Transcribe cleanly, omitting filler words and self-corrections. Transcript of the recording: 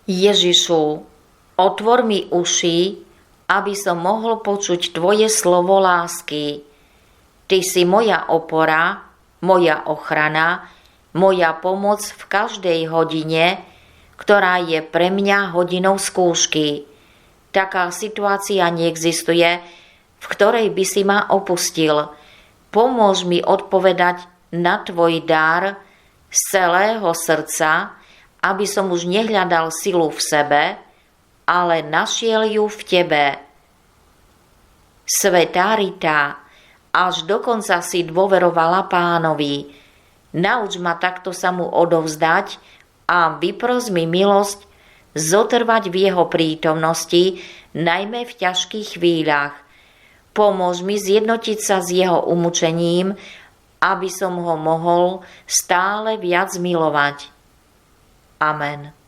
Ježišu, otvor mi uši, aby som mohol počuť Tvoje slovo lásky. Ty si moja opora, moja ochrana, moja pomoc v každej hodine, ktorá je pre mňa hodinou skúšky. Taká situácia neexistuje, v ktorej by si ma opustil. Pomôž mi odpovedať na Tvoj dar z celého srdca, aby som už nehľadal silu v sebe, ale našiel ju v Tebe. Svätá Rita, až dokonca si dôverovala Pánovi. Nauč ma takto sa mu odovzdať a vypros mi milosť zotrvať v jeho prítomnosti, najmä v ťažkých chvíľach. Pomôž mi zjednotiť sa s jeho umúčením, aby som ho mohol stále viac milovať. Amen.